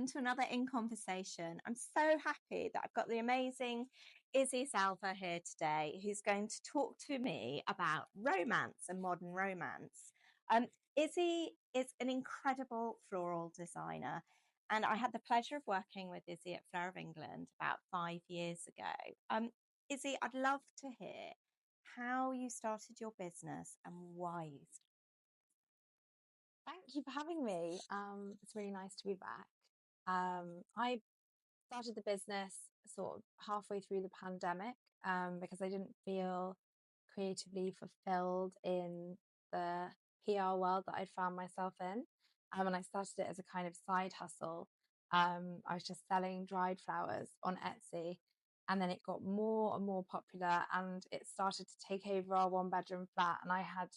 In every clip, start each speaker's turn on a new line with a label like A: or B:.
A: to another In Conversation. I'm so happy that I've got the amazing Izzy Salva here today, who's going to talk to me about romance and modern romance. Izzy is an incredible floral designer, and I had the pleasure of working with Izzy at Fleur of England about 5 years ago. Izzy, I'd love to hear how you started your business and why you started.
B: Thank you for having me. It's really nice to be back. I started the business sort of halfway through the pandemic because I didn't feel creatively fulfilled in the PR world that I'd found myself in. And I started it as a kind of side hustle. I was just selling dried flowers on Etsy, and then it got more and more popular, and it started to take over our one-bedroom flat, and I had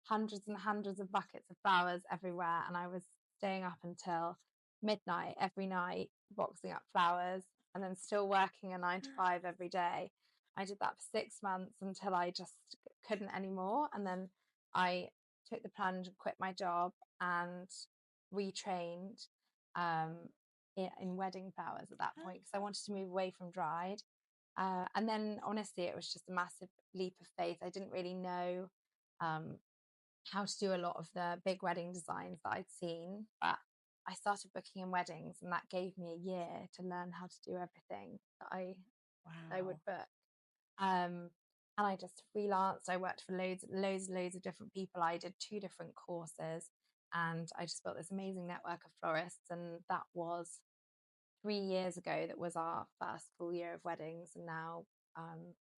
B: hundreds and hundreds of buckets of flowers everywhere, and I was staying up until midnight every night boxing up flowers and then still working a 9 to 5 every day. I did that for 6 months until I just couldn't anymore, and then I took the plunge and quit my job and retrained in wedding flowers at that point because I wanted to move away from dried. And then honestly, it was just a massive leap of faith. I didn't really know how to do a lot of the big wedding designs that I'd seen, but I started booking in weddings, and that gave me a year to learn how to do everything that I would book. And I just freelanced. I worked for loads of different people. I did 2 different courses, and I just built this amazing network of florists. And that was 3 years ago. That was our first full year of weddings, and now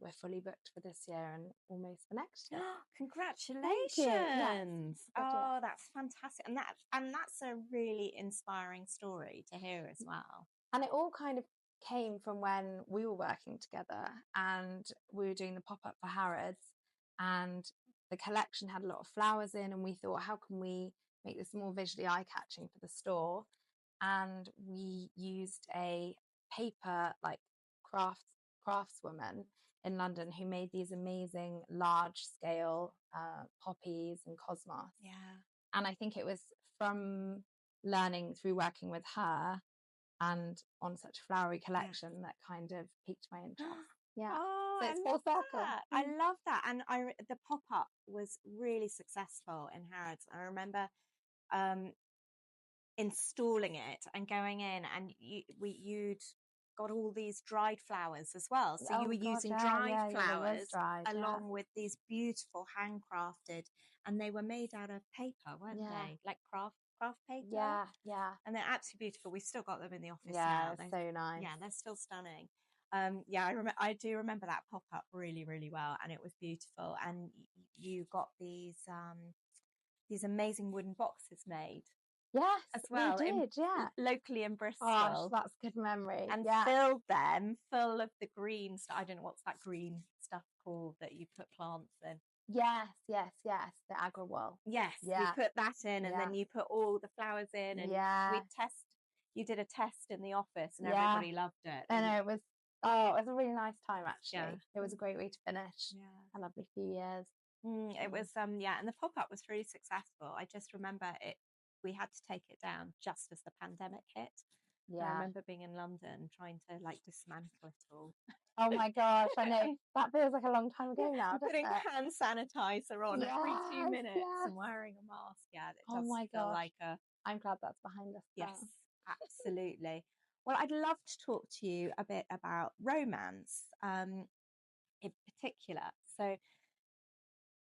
B: we're fully booked for this year and almost for next year.
A: Congratulations!
B: Yes.
A: Oh, that's fantastic, and that's a really inspiring story to hear as well.
B: And it all kind of came from when we were working together, and we were doing the pop-up for Harrods, and the collection had a lot of flowers in, and we thought, how can we make this more visually eye-catching for the store? And we used a paper like craftswoman in London who made these amazing large scale poppies and cosmos.
A: Yeah.
B: And I think it was from learning through working with her and on such a flowery collection that kind of piqued my interest. Yeah.
A: Oh,
B: so it's full circle.
A: I love that. And the pop-up was really successful in Harrods. I remember installing it and going in, and you'd got all these dried flowers as well. So you were using dried flowers along with these beautiful handcrafted, and they were made out of paper, weren't they? Like craft paper.
B: Yeah.
A: And they're absolutely beautiful. We've still got them in the office
B: now.
A: They're
B: so nice.
A: Yeah, they're still stunning. I do remember that pop-up really, really well, and it was beautiful. And you got these amazing wooden boxes made.
B: Yes,
A: as well,
B: we did,
A: locally in Bristol.
B: Gosh, that's good memory.
A: And filled them full of the green stuff. I don't know what's that green stuff called that you put plants in.
B: Yes, the agri-wool.
A: Yes, we put that in, and then you put all the flowers in, and you did a test in the office, and everybody loved it.
B: I know, it was a really nice time actually. It was a great way to finish a lovely few years.
A: It was and the pop-up was really successful. I just remember we had to take it down just as the pandemic hit. I remember being in London trying to dismantle it all.
B: Oh my gosh, I know. That feels like a long time ago now.
A: Putting hand sanitizer on every 2 minutes and wearing a mask. Yeah, it does feel like
B: I'm glad that's behind us.
A: Yes, absolutely. Well, I'd love to talk to you a bit about romance in particular. So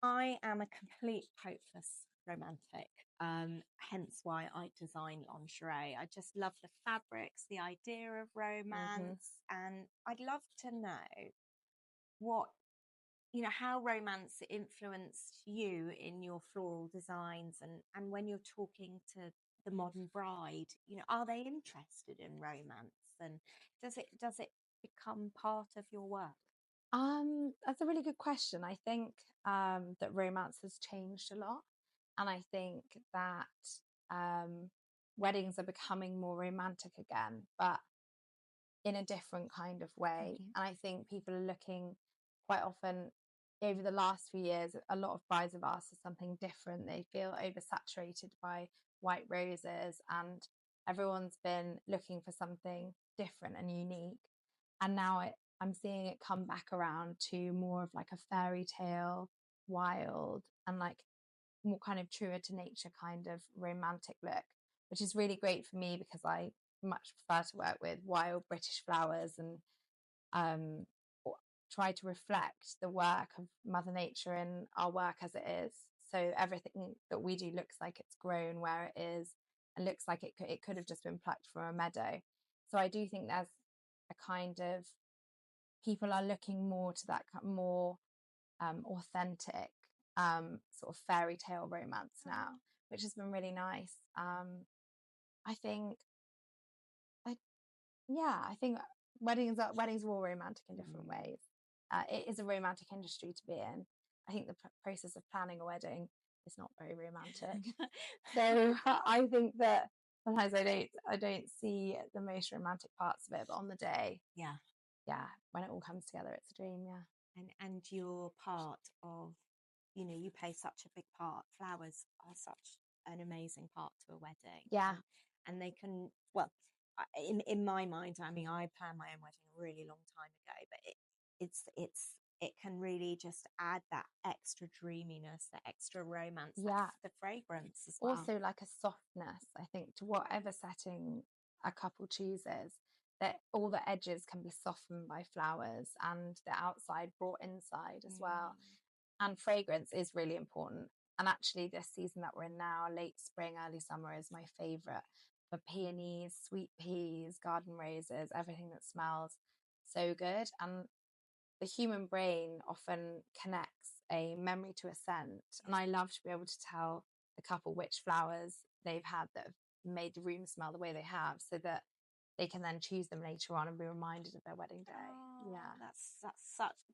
A: I am a complete hopeless romantic, hence why I design lingerie. I just love the fabrics, the idea of romance, and I'd love to know how romance influenced you in your floral designs, and when you're talking to the modern bride, are they interested in romance, and does it become part of your work?
B: That's a really good question. I think that romance has changed a lot, and I think that weddings are becoming more romantic again, but in a different kind of way. And I think people are looking quite often over the last few years. A lot of brides have asked for something different. They feel oversaturated by white roses, and everyone's been looking for something different and unique, and now I'm seeing it come back around to more of like a fairy tale, wild, and like more kind of truer to nature kind of romantic look, which is really great for me because I much prefer to work with wild British flowers and um, try to reflect the work of Mother Nature in our work as it is. So everything that we do looks like it's grown where it is and looks like it could have just been plucked from a meadow. So I do think there's a kind of, people are looking more to that more authentic sort of fairy tale romance now, which has been really nice. I think, I think weddings are all romantic in different ways. It is a romantic industry to be in. I think the process of planning a wedding is not very romantic. So I think that sometimes I don't see the most romantic parts of it, but on the day, yeah, when it all comes together, it's a dream. Yeah.
A: And you're part of, you play such a big part. Flowers are such an amazing part to a wedding.
B: Yeah.
A: And they can, well, in my mind, I mean, I planned my own wedding a really long time ago, but it can really just add that extra dreaminess, that extra romance, the fragrance as well.
B: Also like a softness, I think, to whatever setting a couple chooses, that all the edges can be softened by flowers and the outside brought inside as well. And fragrance is really important. And actually this season that we're in now, late spring, early summer, is my favorite for peonies, sweet peas, garden roses, everything that smells so good. And the human brain often connects a memory to a scent. And I love to be able to tell the couple which flowers they've had that have made the room smell the way they have, so that they can then choose them later on and be reminded of their wedding day.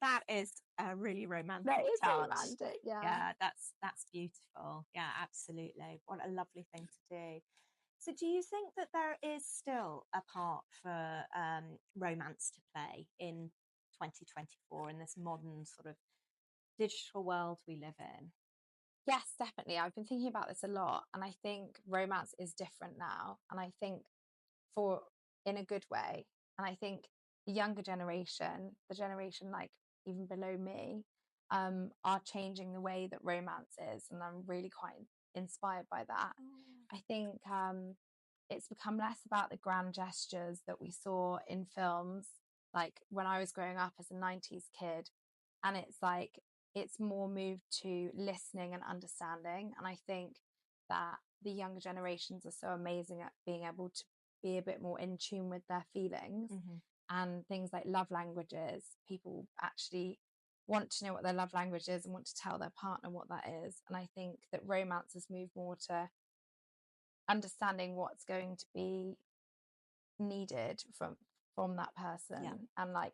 A: That is a really romantic
B: That is
A: touch.
B: romantic,
A: yeah, that's beautiful. Yeah, absolutely. What a lovely thing to do. So do you think that there is still a part for romance to play in 2024 in this modern sort of digital world we live in?
B: Yes, definitely. I've been thinking about this a lot, and I think romance is different now, and I think for in a good way. And I think the younger generation, the generation like even below me, are changing the way that romance is, and I'm really quite inspired by that. I think it's become less about the grand gestures that we saw in films, like when I was growing up as a 90s kid, and it's more moved to listening and understanding. And I think that the younger generations are so amazing at being able to be a bit more in tune with their feelings. And things like love languages, people actually want to know what their love language is and want to tell their partner what that is. And I think that romance has moved more to understanding what's going to be needed from that person. And like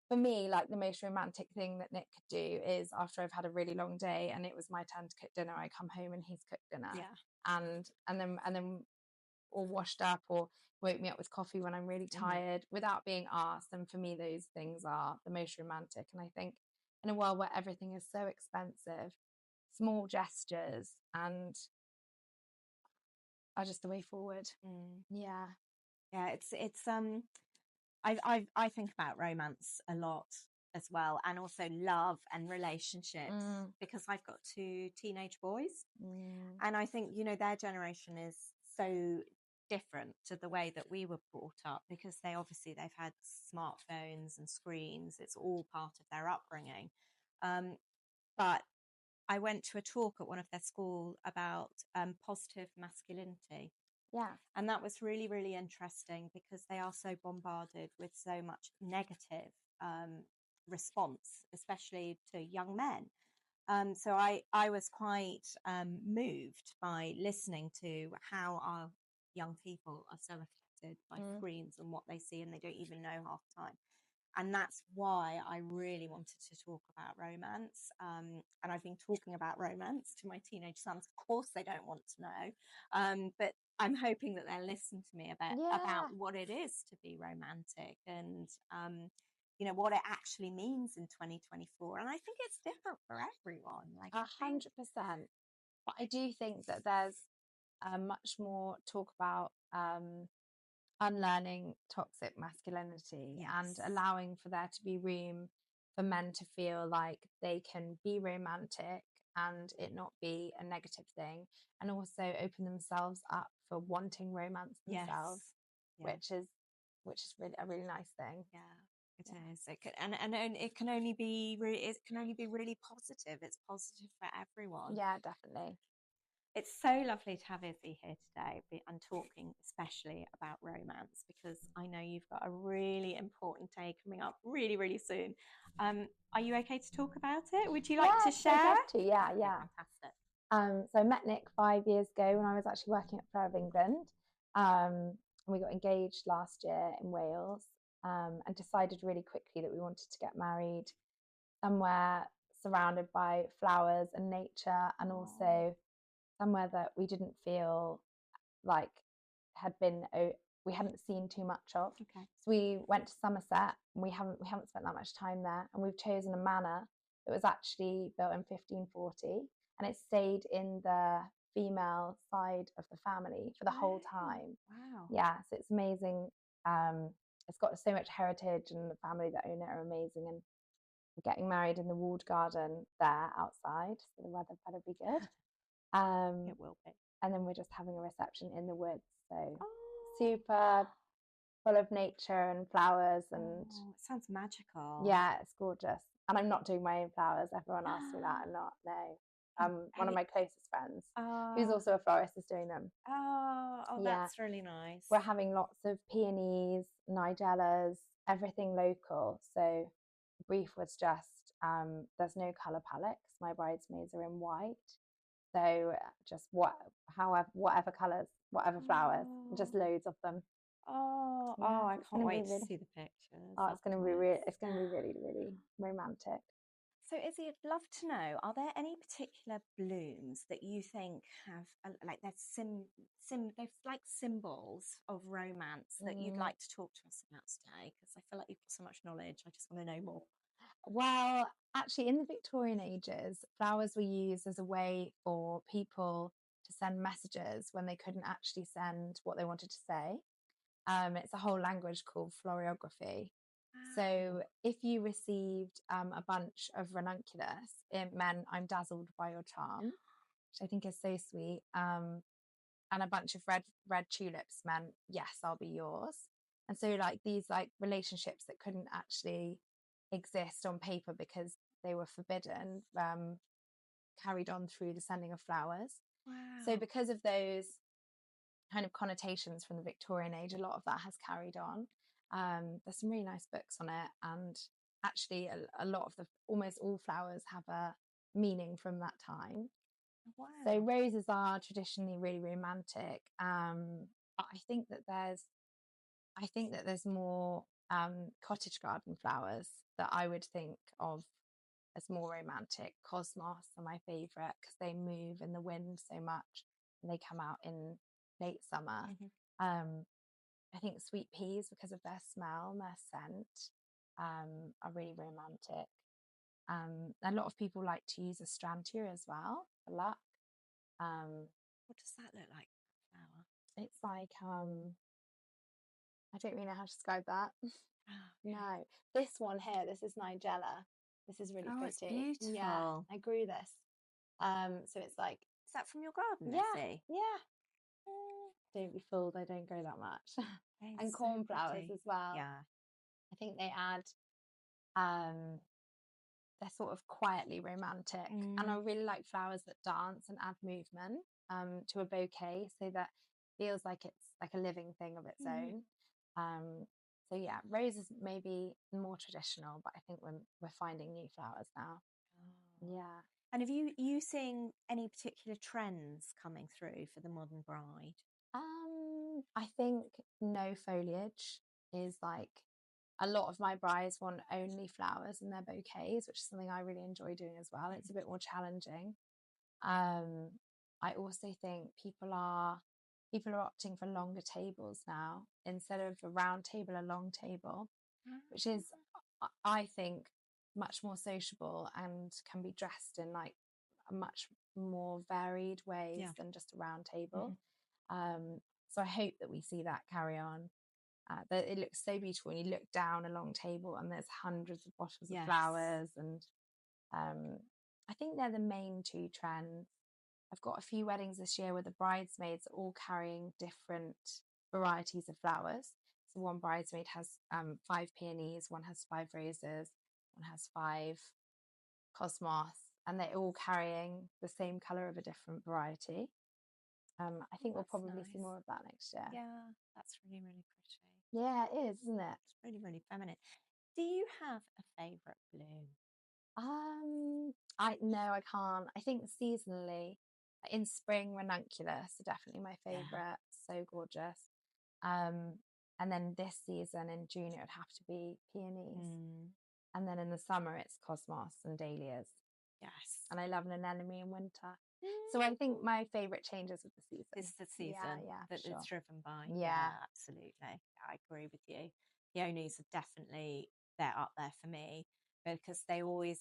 B: for me, like the most romantic thing that Nick could do is, after I've had a really long day and it was my turn to cook dinner, I come home and he's cooked dinner. And then or washed up or woke me up with coffee when I'm really tired without being asked. And for me, those things are the most romantic. And I think in a world where everything is so expensive, small gestures and are just the way forward. Yeah.
A: It's I think about romance a lot as well, and also love and relationships, because I've got 2 teenage boys, and I think their generation is so different to the way that we were brought up, because they've had smartphones and screens. It's all part of their upbringing. But I went to a talk at one of their school about positive masculinity. And that was really, really interesting, because they are so bombarded with so much negative response, especially to young men. So I was quite moved by listening to how our young people are so affected by screens and what they see, and they don't even know half the time. And that's why I really wanted to talk about romance. And I've been talking about romance to my teenage sons. Of course, they don't want to know, but I'm hoping that they'll listen to me about what it is to be romantic, and what it actually means in 2024. And I think it's different for everyone. Like
B: 100%. But I do think that there's much more talk about unlearning toxic masculinity and allowing for there to be room for men to feel like they can be romantic and it not be a negative thing, and also open themselves up for wanting romance themselves, which is really a really nice thing.
A: It is. It can, and it can only be really positive. It's positive for everyone.
B: Yeah, definitely.
A: It's so lovely to have Izzy here today and talking especially about romance, because I know you've got a really important day coming up really, really soon. Are you okay to talk about it? Would you like to share?
B: I'd love to. Yeah.
A: Fantastic.
B: So I met Nick 5 years ago when I was actually working at Fleur of England. We got engaged last year in Wales, and decided really quickly that we wanted to get married somewhere surrounded by flowers and nature, and also somewhere that we didn't feel like we hadn't seen too much of.
A: Okay.
B: So we went to Somerset, and we haven't spent that much time there, and we've chosen a manor that was actually built in 1540, and it stayed in the female side of the family for the whole time.
A: Wow.
B: Yeah, so it's amazing. It's got so much heritage, and the family that own it are amazing, and we're getting married in the walled garden there outside, so the weather better be good.
A: It will be.
B: And then we're just having a reception in the woods, so super full of nature and flowers, and
A: it sounds magical.
B: Yeah, it's gorgeous. And I'm not doing my own flowers. Everyone asks me that. I'm not. No. One of my closest friends, who's also a florist, is doing them.
A: That's really nice.
B: We're having lots of peonies, nigellas, everything local. So the brief was just there's no colour palette because my bridesmaids are in white. So just whatever colours, whatever flowers, just loads of them.
A: I can't wait to see the pictures.
B: It's going to be really, really romantic.
A: So, Izzy, I'd love to know: are there any particular blooms that you think have they're like symbols of romance that you'd like to talk to us about today? Because I feel like you've got so much knowledge. I just want to know more.
B: Well, actually, in the Victorian ages, flowers were used as a way for people to send messages when they couldn't actually send what they wanted to say. It's a whole language called florography. So if you received a bunch of ranunculus, it meant "I'm dazzled by your charm," which I think is so sweet. And a bunch of red tulips meant "yes, I'll be yours." And so like these like relationships that couldn't actually exist on paper because they were forbidden, carried on through the sending of flowers.
A: Wow.
B: So because of those kind of connotations from the Victorian age, a lot of that has carried on. There's some really nice books on it, and actually a lot of almost all flowers have a meaning from that time.
A: Wow.
B: So roses are traditionally really romantic. But I think that there's more cottage garden flowers that I would think of as more romantic. Cosmos are my favourite because they move in the wind so much, and they come out in late summer. I think sweet peas, because of their smell and their scent, are really romantic. A lot of people like to use astrantia as well for luck.
A: What does that look like, flower?
B: It's like I don't really know how to describe that. No, this one here, this is nigella. This is really pretty.
A: It's beautiful.
B: Yeah, I grew this. So it's like,
A: is that from your garden?
B: Yeah. Don't be fooled, I don't grow that much. And cornflowers as well.
A: Yeah,
B: I think they add they're sort of quietly romantic, and I really like flowers that dance and add movement to a bouquet, so that feels like it's like a living thing of its own. So yeah, roses maybe more traditional, but I think we're finding new flowers now. Yeah.
A: And have you seeing any particular trends coming through for the modern bride?
B: I think no foliage is like, a lot of my brides want only flowers in their bouquets, which is something I really enjoy doing as well. It's a bit more challenging. I also think people are opting for longer tables now instead of a round table, a long table, which is, I think, much more sociable and can be dressed in like a much more varied ways than just a round table. So I hope that we see that carry on. But it looks so beautiful when you look down a long table and there's hundreds of bottles of flowers, and I think they're the main two trends. I've got a few weddings this year where the bridesmaids are all carrying different varieties of flowers. So one bridesmaid has 5 peonies, one has 5 roses, one has 5 cosmos, and they're all carrying the same colour of a different variety. I think we'll probably see more of that next year.
A: Yeah, that's really, really pretty.
B: Yeah, it is, isn't it?
A: It's really, really feminine. Do you have a favourite bloom?
B: I can't. I think seasonally, in spring, ranunculus are definitely my favourite. So gorgeous. And then this season in June, it would have to be peonies. And then in the summer, it's cosmos and dahlias.
A: Yes.
B: And I love an anemone in winter. So I think my favourite changes with the season.
A: It's the season that it's driven by.
B: Yeah,
A: absolutely. I agree with you. Peonies are definitely, they're up there for me because they always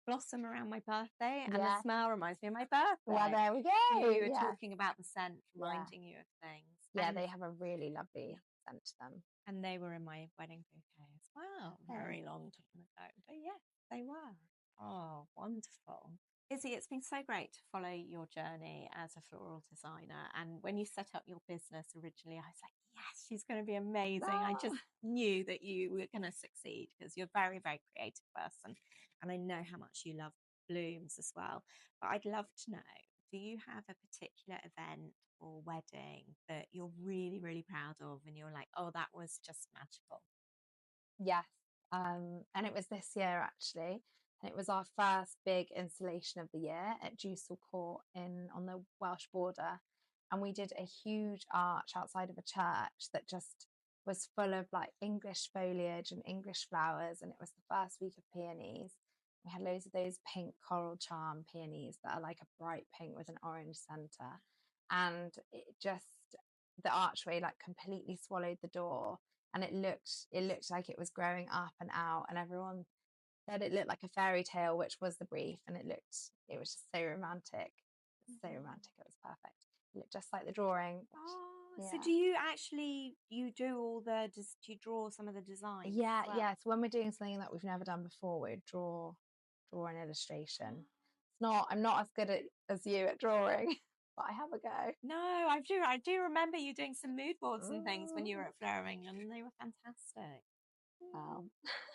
A: blossom around my birthday, and the smell reminds me of my birthday.
B: Well, there we go.
A: You were talking about the scent reminding you of things.
B: Yeah, they have a really lovely scent to them.
A: And they were in my wedding bouquet as well, very long time ago. But yes, they were. Oh, wonderful. Izzy, it's been so great to follow your journey as a floral designer. And when you set up your business originally, I was like, yes, she's going to be amazing. I just knew that you were going to succeed because you're a very, very creative person. And I know how much you love blooms as well. But I'd love to know, do you have a particular event or wedding that you're really, really proud of and you're like, oh, that was just magical?
B: Yes. And it was this year actually. And it was our first big installation of the year at Juiceal Court on the Welsh border. And we did a huge arch outside of a church that just was full of like English foliage and English flowers. And it was the first week of peonies. We had loads of those pink coral charm peonies that are like a bright pink with an orange centre. And the archway like completely swallowed the door, and it looked like it was growing up and out, and everyone said it looked like a fairy tale, which was the brief, and it was just so romantic. So romantic, it was perfect. It looked just like the drawing.
A: So do you actually do you draw some of the designs?
B: Yeah. So when we're doing something that we've never done before, we draw an illustration. I'm not as good as you at drawing, but I have a go.
A: No, I do remember you doing some mood boards and things when you were at Flowering, and they were fantastic.
B: Wow.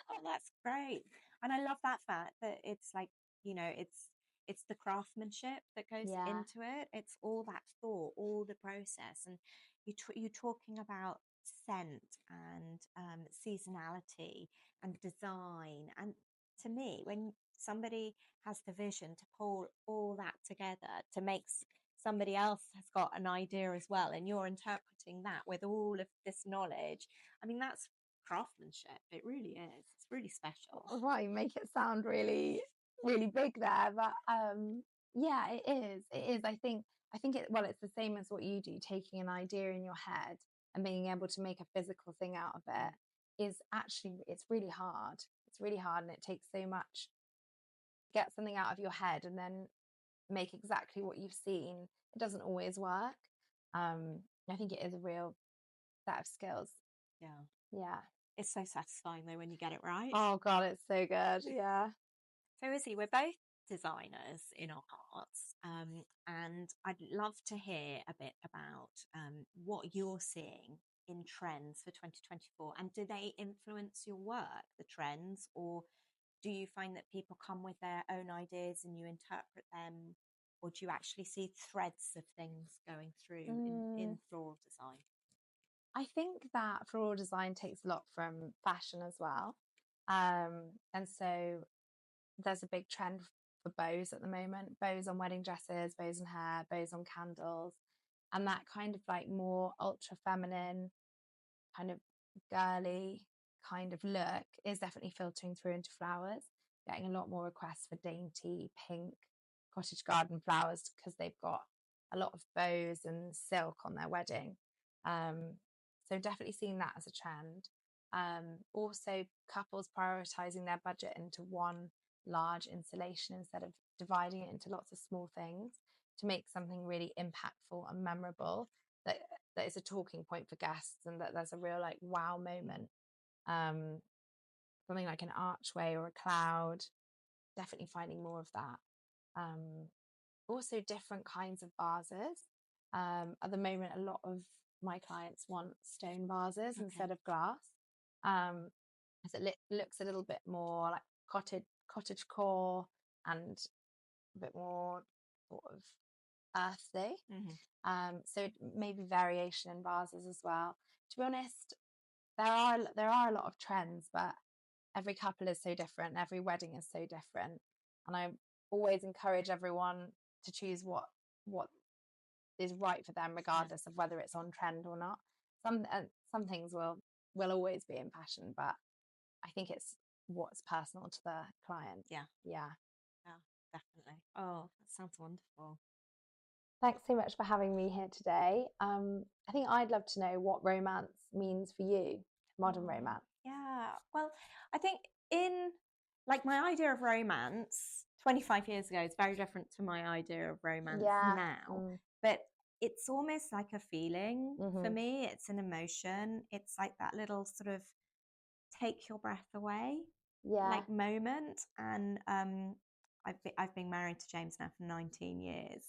A: Oh, that's great. And I love that fact that it's like, it's the craftsmanship that goes into it. It's all that thought, all the process. And you're talking about scent and seasonality and design. And to me, when somebody has the vision to pull all that together to make somebody else has got an idea as well, and you're interpreting that with all of this knowledge, I mean, that's craftsmanship. It really is. It's really special.
B: Right, you make it sound really, really big there, but yeah, it is. I think it's the same as what you do. Taking an idea in your head and being able to make a physical thing out of it is actually, it's really hard. It's really hard, and it takes so much to get something out of your head and then make exactly what you've seen. It doesn't always work. I think it is a real set of skills. Yeah.
A: It's so satisfying though when you get it right.
B: Oh God, it's so good. Yeah.
A: So Izzy, we're both designers in our hearts, and I'd love to hear a bit about what you're seeing in trends for 2024, and do they influence your work, the trends, or do you find that people come with their own ideas and you interpret them, or do you actually see threads of things going through in floral design?
B: I think that floral design takes a lot from fashion as well. And so there's a big trend for bows at the moment, bows on wedding dresses, bows on hair, bows on candles. And that kind of like more ultra feminine, kind of girly kind of look is definitely filtering through into flowers, getting a lot more requests for dainty pink cottage garden flowers because they've got a lot of bows and silk on their wedding. So definitely seeing that as a trend. Also couples prioritizing their budget into one large installation instead of dividing it into lots of small things to make something really impactful and memorable, that is a talking point for guests, and that there's a real like wow moment. Something like an archway or a cloud, definitely finding more of that. Also different kinds of vases. At the moment, a lot of my clients want stone vases instead of glass, as it looks a little bit more like cottage core and a bit more sort of earthy. So maybe variation in vases as well. To be honest, there are a lot of trends, but every couple is so different, every wedding is so different, and I always encourage everyone to choose what is right for them, regardless of whether it's on trend or not. Some things will always be in fashion, but I think it's what's personal to the client. Yeah,
A: definitely. Oh, that sounds wonderful.
B: Thanks so much for having me here today. I think I'd love to know what romance means for you, modern romance.
A: Yeah, well, I think in like my idea of romance 25 years ago is very different to my idea of romance now. But it's almost like a feeling for me. It's an emotion. It's like that little sort of take your breath away like moment. And I've been married to James now for 19 years,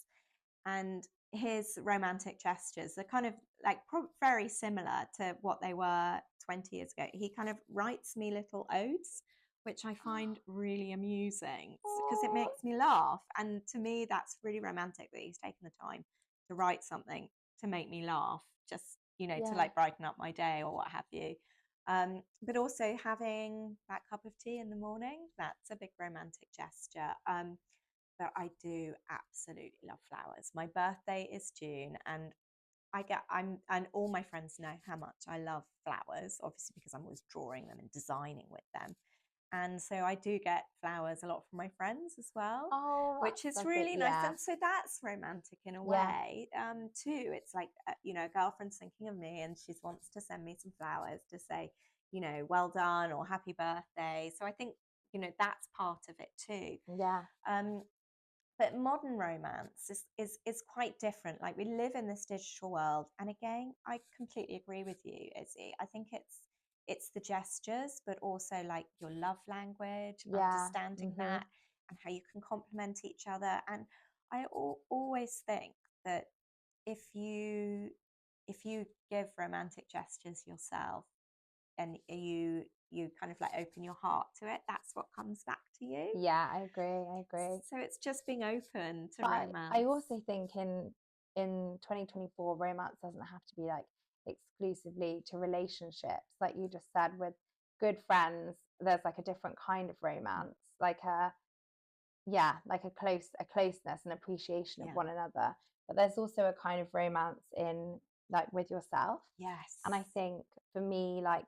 A: and his romantic gestures are kind of like very similar to what they were 20 years ago. He kind of writes me little odes, which I find really amusing because it makes me laugh. And to me, that's really romantic that he's taken the time to write something to make me laugh, just, to like brighten up my day or what have you. But also having that cup of tea in the morning, that's a big romantic gesture. But I do absolutely love flowers. My birthday is June, and and all my friends know how much I love flowers, obviously because I'm always drawing them and designing with them. And so I do get flowers a lot from my friends as well, which is really nice. And so that's romantic in a way, too. It's like, a girlfriend's thinking of me and she wants to send me some flowers to say, well done or happy birthday. So I think, that's part of it too. But modern romance is quite different. Like, we live in this digital world, and again, I completely agree with you, Izzy. I think it's the gestures, but also like your love language, understanding that, and how you can complement each other. And I always think that if you give romantic gestures yourself, and you kind of like open your heart to it, that's what comes back to you.
B: I agree.
A: So it's just being open to romance.
B: I also think in 2024, romance doesn't have to be like exclusively to relationships. Like you just said, with good friends, there's like a different kind of romance, like a closeness and appreciation of one another. But there's also a kind of romance in like with yourself. And I think for me, like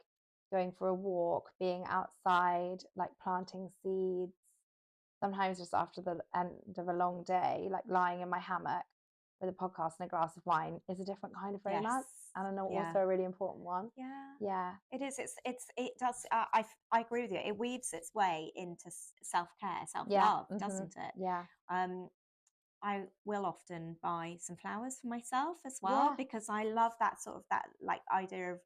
B: going for a walk, being outside, like planting seeds, sometimes just after the end of a long day, like lying in my hammock with a podcast and a glass of wine, is a different kind of romance, and also a really important one.
A: It is. It does. I agree with you. It weaves its way into self-care, self-love, doesn't it? I will often buy some flowers for myself as well, because I love that sort of that like idea of,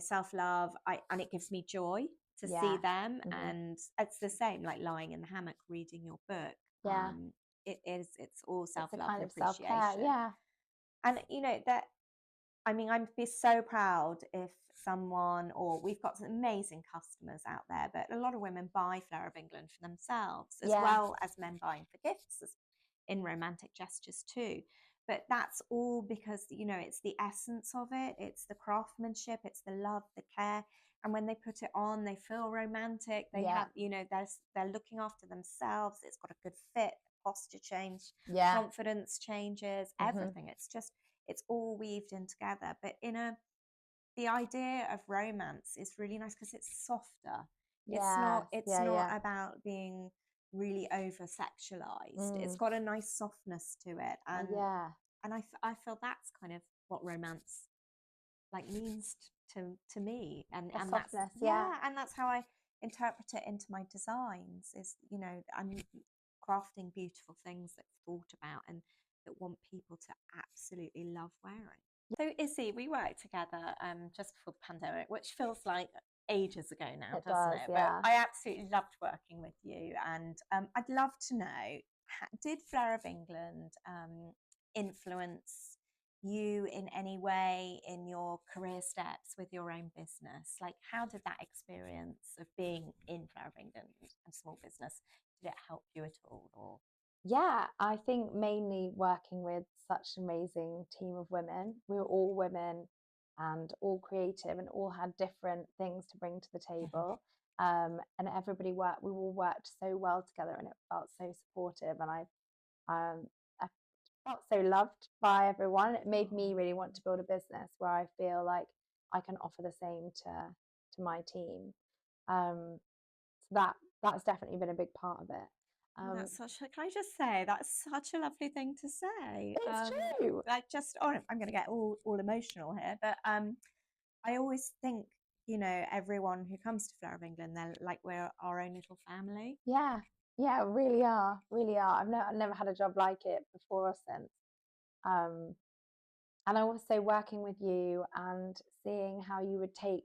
A: self-love. And it gives me joy to see them. And it's the same, like lying in the hammock reading your book. It's all self-love and appreciation. And that, I mean, I'd be so proud if someone, or we've got some amazing customers out there, but a lot of women buy Flower of England for themselves, as well as men buying for gifts in romantic gestures too. But that's all because, it's the essence of it. It's the craftsmanship, it's the love, the care. And when they put it on, they feel romantic. They have, they're looking after themselves. It's got a good fit, posture change, confidence changes, everything. It's all weaved in together. But the idea of romance is really nice because it's softer. It's not about being really over sexualized. It's got a nice softness to it. And I feel that's kind of what romance like means to me. And
B: softness,
A: that's and that's how I interpret it into my designs. Is I'm crafting beautiful things that thought about and that want people to absolutely love wearing. So Izzy, we worked together just before the pandemic, which feels like ages ago now, doesn't it?
B: Yeah.
A: But I absolutely loved working with you, and I'd love to know, did Fleur of England influence you in any way in your career steps with your own business? Like, how did that experience of being in Fleur of England and small business, did it help you at all? Or
B: Yeah, I think mainly working with such an amazing team of women. We were all women and all creative and all had different things to bring to the table. And everybody worked, we all worked so well together, and it felt so supportive. And I felt so loved by everyone. It made me really want to build a business where I feel like I can offer the same to my team. So that's definitely been a big part of it.
A: That's such a, can I just say, that's such a lovely thing to say.
B: It's true.
A: Like, just, oh, I'm going to get all emotional here, but I always think, you know, everyone who comes to Fleur of England, they're like, we're our own little family.
B: Yeah, really are, really are. I've never had a job like it before or since. And I also working with you and seeing how you would take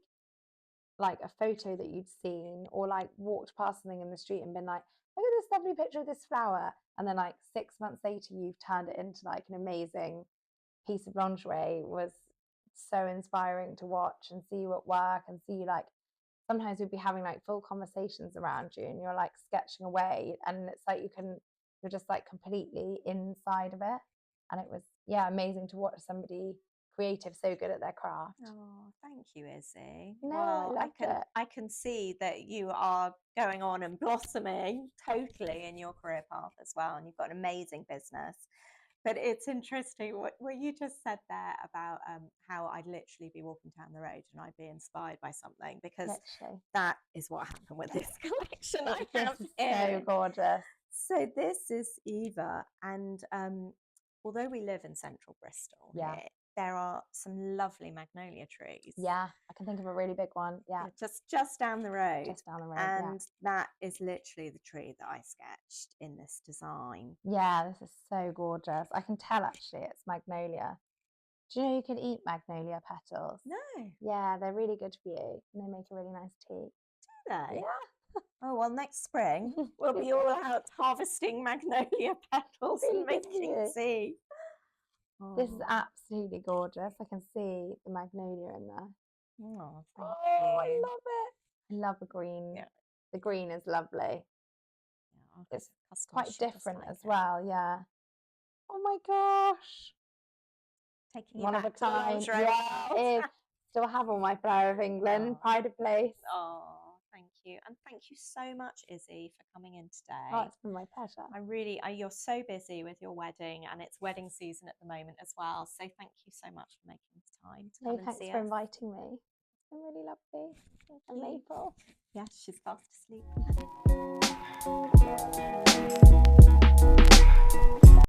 B: like a photo that you'd seen or like walked past something in the street and been like, look at this lovely picture of this flower, and then like 6 months later you've turned it into like an amazing piece of lingerie, was so inspiring to watch and see you at work and see you like, sometimes we'd be having like full conversations around you and you're like sketching away, and it's like you're just like completely inside of it, and it was amazing to watch somebody creative so good at their craft.
A: Oh, thank you, Izzy.
B: No,
A: well,
B: I
A: I can see that you are going on and blossoming totally in your career path as well, and you've got an amazing business. But it's interesting what you just said there about how I'd literally be walking down the road and I'd be inspired by something, because
B: literally,
A: that is what happened with this collection I have
B: this is
A: here.
B: so gorgeous.
A: So this is Eva, and although we live in central Bristol here, there are some lovely magnolia trees.
B: Yeah, I can think of a really big one. Yeah,
A: just down the road.
B: Just down the road.
A: And that is literally the tree that I sketched in this design.
B: Yeah, this is so gorgeous. I can tell actually it's magnolia. Do you know you can eat magnolia petals?
A: No.
B: Yeah, they're really good for you, and they make a really nice tea.
A: Do they?
B: Yeah.
A: Oh, well, next spring we'll be all out harvesting magnolia petals and making tea.
B: This is absolutely gorgeous. I can see the magnolia in there.
A: Oh, thank you.
B: I love it. I love the green. Yeah. The green is lovely. Yeah, it's quite different as well. Yeah. Oh my gosh.
A: Taking
B: one
A: you
B: of a
A: back to the
B: kind.
A: lingerie
B: Yeah, it is. Still have all my Flower of England, pride of place.
A: Oh, thank you. And thank you so much, Izzy, for coming in today.
B: Oh, it's been my pleasure.
A: You're so busy with your wedding, and it's wedding season at the moment as well. So thank you so much for making the time to come and see us.
B: Thanks for inviting me. It's been really lovely. And Maple.
A: Yes, she's fast asleep.